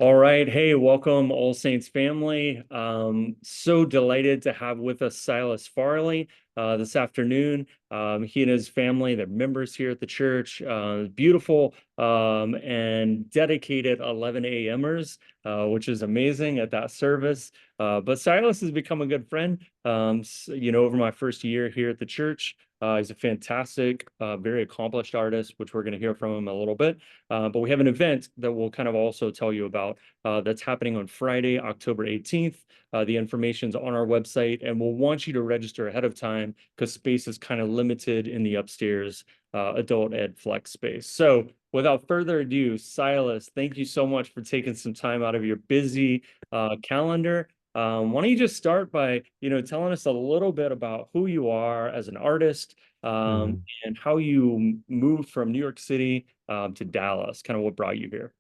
All right. Hey, welcome, All Saints family. So delighted to have with us Silas Farley this afternoon. He and his family, they're members here at the church, beautiful and dedicated 11 a.m.ers, which is amazing at that service. But Silas has become a good friend, over my first year here at the church. He's a fantastic, very accomplished artist, which we're going to hear from him a little bit. But we have an event that we'll kind of also tell you about that's happening on Friday, October 18th. The information's on our website, and we'll want you to register ahead of time because space is kind of limited in the upstairs adult ed flex space. So without further ado, Silas, thank you so much for taking some time out of your busy calendar. Why don't you just start by, telling us a little bit about who you are as an artist, Mhm. and how you moved from New York City to Dallas, kind of what brought you here.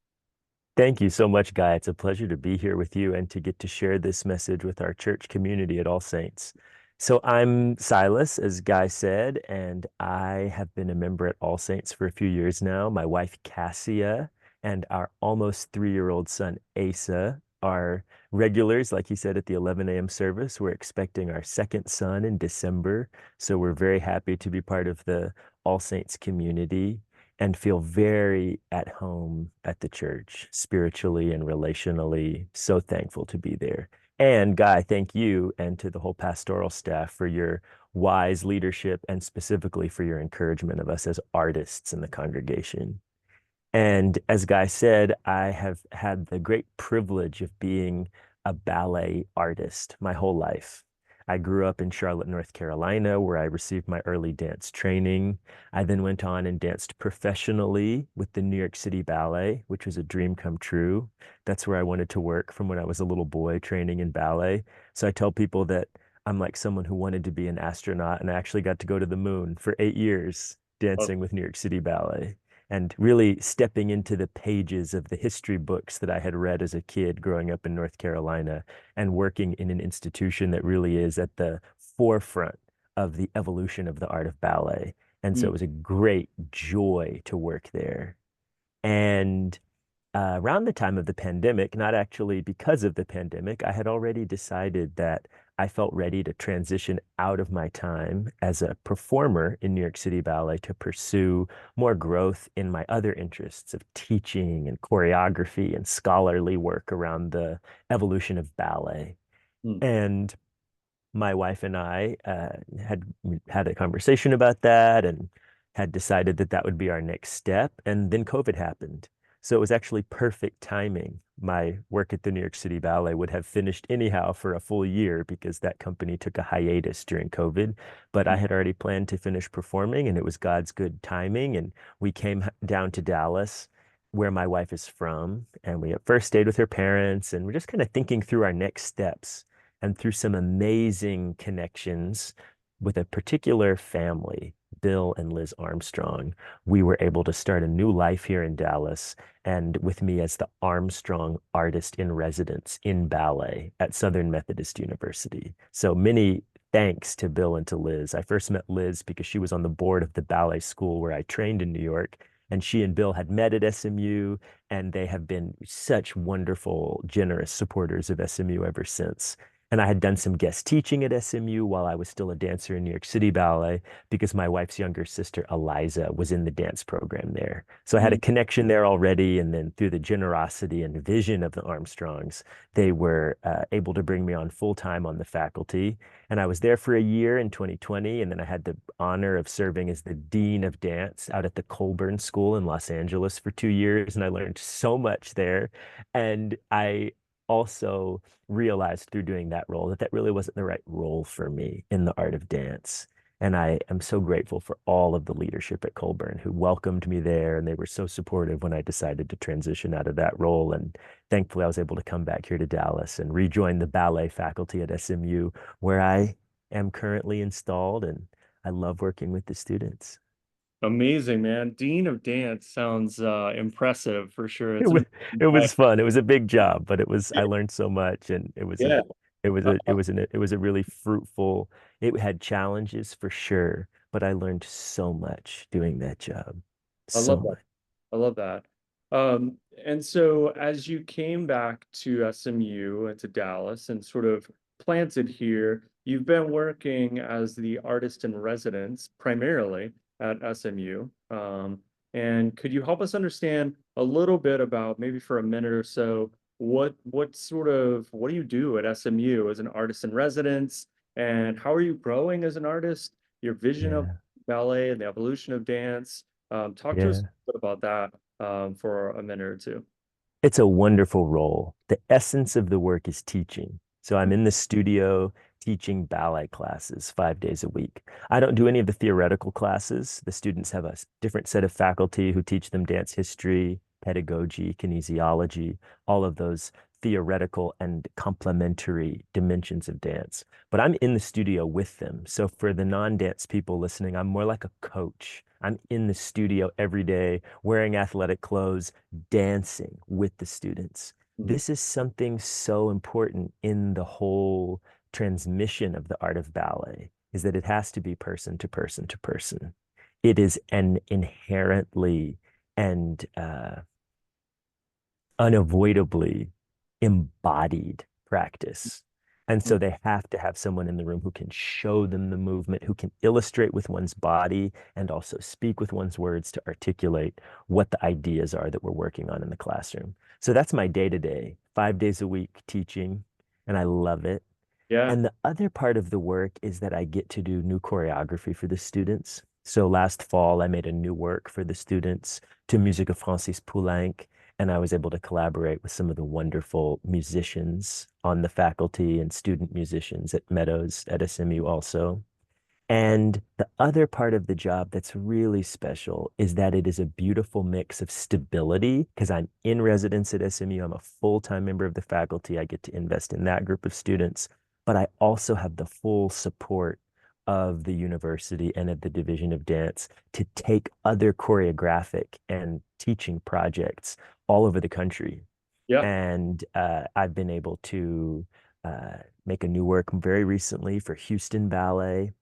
Thank you so much, Guy. It's a pleasure to be here with you and to get to share this message with our church community at All Saints. So I'm Silas, as Guy said, and I have been a member at All Saints for a few years now. My wife, Cassia, and our almost 3-year-old son, Asa, are regulars, like he said, at the 11 a.m. service. We're expecting our second son in December, so we're very happy to be part of the All Saints community and feel very at home at the church, spiritually and relationally. So thankful to be there. And Guy, thank you and to the whole pastoral staff for your wise leadership and specifically for your encouragement of us as artists in the congregation. And as Guy said, I have had the great privilege of being a ballet artist my whole life. I grew up in Charlotte, North Carolina, where I received my early dance training. I then went on and danced professionally with the New York City Ballet, which was a dream come true. That's where I wanted to work from when I was a little boy training in ballet. So I tell people that I'm like someone who wanted to be an astronaut, and I actually got to go to the moon for 8 years dancing with New York City Ballet and really stepping into the pages of the history books that I had read as a kid growing up in North Carolina and working in an institution that really is at the forefront of the evolution of the art of ballet. And so it Mm. was a great joy to work there. And around the time of the pandemic, not actually because of the pandemic, I had already decided that I felt ready to transition out of my time as a performer in New York City Ballet to pursue more growth in my other interests of teaching and choreography and scholarly work around the evolution of ballet. Mm. And my wife and I had a conversation about that and had decided that that would be our next step. And then COVID happened. So it was actually perfect timing. My work at the New York City Ballet would have finished anyhow for a full year because that company took a hiatus during COVID. But I Mm. had already planned to finish performing, and it was God's good timing. And we came down to Dallas, where my wife is from. And we at first stayed with her parents, and we're just kind of thinking through our next steps and through some amazing connections with a particular family, Bill and Liz Armstrong, we were able to start a new life here in Dallas and with me as the Armstrong Artist in Residence in ballet at Southern Methodist University. So many thanks to Bill and to Liz. I first met Liz because she was on the board of the ballet school where I trained in New York. And she and Bill had met at SMU, and they have been such wonderful, generous supporters of SMU ever since. And I had done some guest teaching at SMU while I was still a dancer in New York City Ballet because my wife's younger sister, Eliza, was in the dance program there. So I had a Mm. connection there already. And then through the generosity and vision of the Armstrongs, they were able to bring me on full time on the faculty. And I was there for a year in 2020. And then I had the honor of serving as the Dean of Dance out at the Colburn School in Los Angeles for 2 years. And I learned so much there. And I also realized through doing that role that that really wasn't the right role for me in the art of dance. And I am so grateful for all of the leadership at Colburn who welcomed me there. And they were so supportive when I decided to transition out of that role. And thankfully, I was able to come back here to Dallas and rejoin the ballet faculty at SMU, where I am currently installed. And I love working with the students. Amazing, man. Dean of Dance sounds impressive for sure. It It's was amazing. it was fun. It was a big job, but it was I learned so much, and Yeah, it was a really fruitful. It had challenges for sure, but I learned so much doing that job. I So love that. much. I love that. And so as you came back to SMU and to Dallas and sort of planted here, you've been working as the artist in residence primarily at SMU. And could you help us understand a little bit about maybe for a minute or so, what do you do at SMU as an artist in residence? And how are you growing as an artist? Your vision of Yeah. ballet and the evolution of dance. Talk to us Yeah. a bit about that for a minute or two. It's a wonderful role. The essence of the work is teaching. So I'm in the studio teaching ballet classes 5 days a week. I don't do any of the theoretical classes. The students have a different set of faculty who teach them dance history, pedagogy, kinesiology, all of those theoretical and complementary dimensions of dance. But I'm in the studio with them. So for the non-dance people listening, I'm more like a coach. I'm in the studio every day wearing athletic clothes, dancing with the students. Mhm. This is something so important in the whole transmission of the art of ballet, is that it has to be person to person to person. It is an inherently and unavoidably embodied practice. And so they have to have someone in the room who can show them the movement, who can illustrate with one's body and also speak with one's words to articulate what the ideas are that we're working on in the classroom. So that's my day to day, 5 days a week teaching, and I love it. Yeah. And the other part of the work is that I get to do new choreography for the students. So last fall, I made a new work for the students to music of Francis Poulenc, and I was able to collaborate with some of the wonderful musicians on the faculty and student musicians at Meadows at SMU also. And the other part of the job that's really special is that it is a beautiful mix of stability because I'm in residence at SMU. I'm a full-time member of the faculty. I get to invest in that group of students, but I also have the full support of the university and of the Division of Dance to take other choreographic and teaching projects all over the country. Yeah. And I've been able to make a new work very recently for Houston Ballet,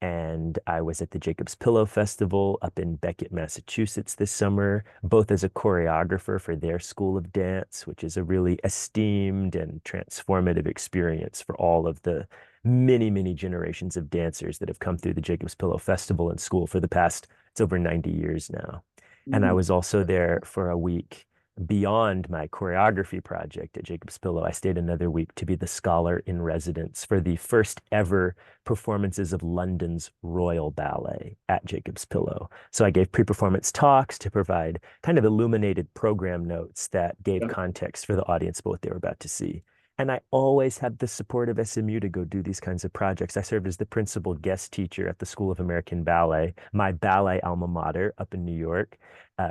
and I was at the Jacob's Pillow Festival up in Beckett, Massachusetts this summer, both as a choreographer for their school of dance, which is a really esteemed and transformative experience for all of the many, many generations of dancers that have come through the Jacob's Pillow Festival and school for the past, it's over 90 years now. And I Mhm. was also there for a week beyond my choreography project at Jacob's Pillow. I stayed another week to be the scholar in residence for the first ever performances of London's Royal Ballet at Jacob's Pillow. So I gave pre-performance talks to provide kind of illuminated program notes that gave Yeah. context for the audience about what they were about to see. And I always had the support of SMU to go do these kinds of projects. I served as the principal guest teacher at the School of American Ballet, my ballet alma mater up in New York,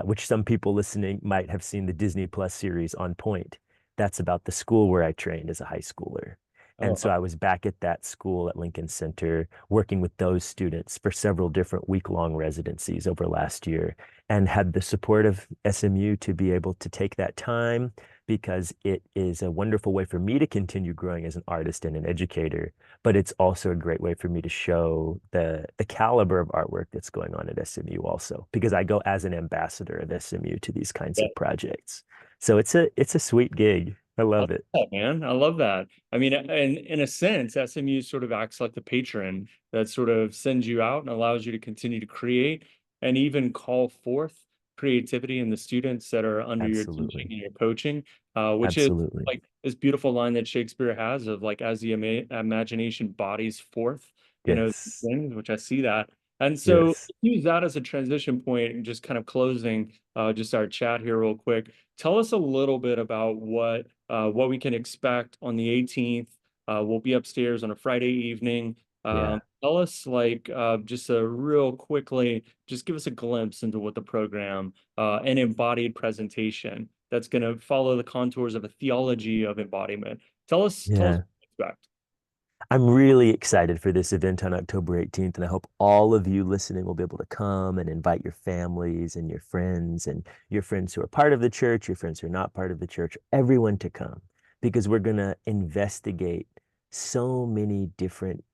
which some people listening might have seen the Disney Plus series On Point. That's about the school where I trained as a high schooler. And so Oh, I was back at that school at Lincoln Center working with those students for several different week-long residencies over last year and had the support of SMU to be able to take that time because it is a wonderful way for me to continue growing as an artist and an educator, but it's also a great way for me to show the caliber of artwork that's going on at SMU also because I go as an ambassador of SMU to these kinds yeah. of projects. So it's a sweet gig. I I love love it. that, man. I love that. I mean, in a sense, SMU sort of acts like the patron that sort of sends you out and allows you to continue to create and even call forth creativity in the students that are under your teaching Absolutely. and your coaching, which is Absolutely. like this beautiful line that Shakespeare has of like, as the imagination bodies forth, Yes. things, which I see that. And so Yes. use that as a transition point and just kind of closing just our chat here real quick. Tell us a little bit about what we can expect on the 18th. We'll be upstairs on a Friday evening. Yeah. Tell us like just a real quickly, just give us a glimpse into what the program, an embodied presentation that's going to follow the contours of a theology of embodiment. Tell us Yeah. what to expect. I'm really excited for this event on October 18th, and I hope all of you listening will be able to come and invite your families and your friends who are part of the church, your friends who are not part of the church, everyone to come because we're going to investigate so many different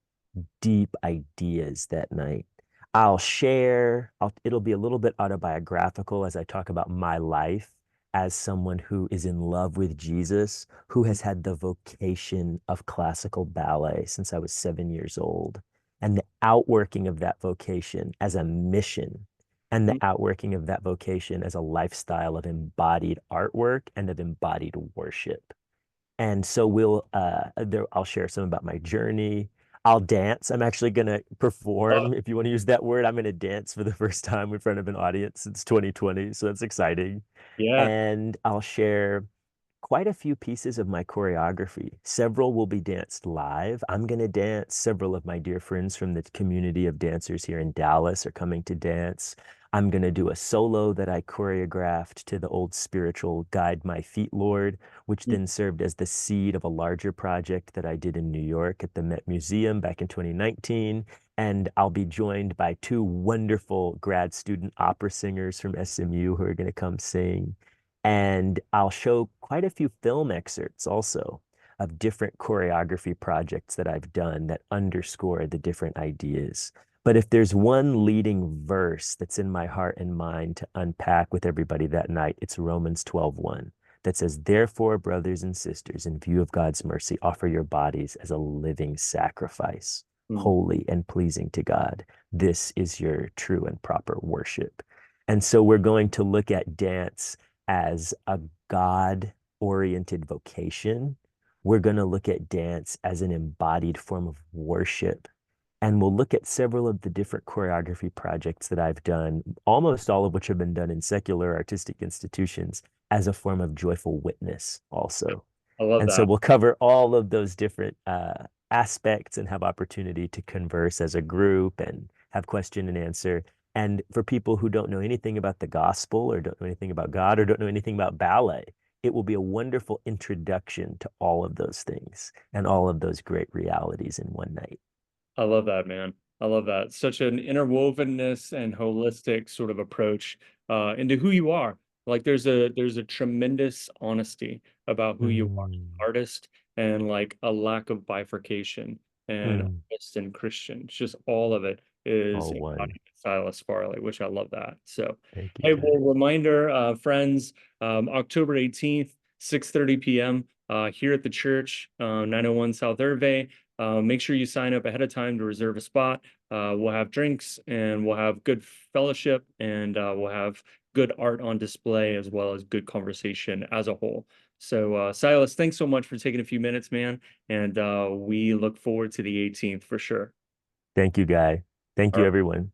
deep ideas that night. It'll be a little bit autobiographical as I talk about my life as someone who is in love with Jesus, who has had the vocation of classical ballet since I was 7 years old, and the outworking of that vocation as a mission, and the Mm. outworking of that vocation as a lifestyle of embodied artwork and of embodied worship. And so I'll share some about my journey. I'll dance. I'm actually going to Oh, perform, if you want to use that word. I'm going to dance for the first time in front of an audience since 2020. So that's exciting. yeah. And I'll share quite a few pieces of my choreography. Several will be danced live. I'm going to dance. Several of my dear friends from the community of dancers here in Dallas are coming to dance. I'm going to do a solo that I choreographed to the old spiritual Guide My Feet, Lord, which Mm. then served as the seed of a larger project that I did in New York at the Met Museum back in 2019. And I'll be joined by two wonderful grad student opera singers from SMU who are going to come sing. And I'll show quite a few film excerpts also of different choreography projects that I've done that underscore the different ideas. But if there's one leading verse that's in my heart and mind to unpack with everybody that night, it's Romans 12:1 that says, "Therefore, brothers and sisters, in view of God's mercy, offer your bodies as a living sacrifice, Mm. holy and pleasing to God. This is your true and proper worship." And so we're going to look at dance as a God oriented vocation. We're going to look at dance as an embodied form of worship. And we'll look at several of the different choreography projects that I've done, almost all of which have been done in secular artistic institutions, as a form of joyful witness also. I love And so that. we'll cover all of those different aspects and have opportunity to converse as a group and have question and answer. And for people who don't know anything about the gospel or don't know anything about God or don't know anything about ballet, it will be a wonderful introduction to all of those things and all of those great realities in one night. I love that, man. I love that. Such an interwovenness and holistic sort of approach into who you are. Like there's a tremendous honesty about who you are, Mm, artist, and like a lack of bifurcation and mm. artist and Christian. It's just all of it is All one. embodied in Silas Farley, which I love that. So, Thank you, hey, Guy. well, reminder, friends, October 18th, 6:30 p.m. Here at the church, 901 South Irvay. Make sure you sign up ahead of time to reserve a spot. We'll have drinks and we'll have good fellowship and we'll have good art on display as well as good conversation as a whole. So, Silas, thanks so much for taking a few minutes, man. And we look forward to the 18th for sure. Thank you, Guy. Thank All you, right. everyone.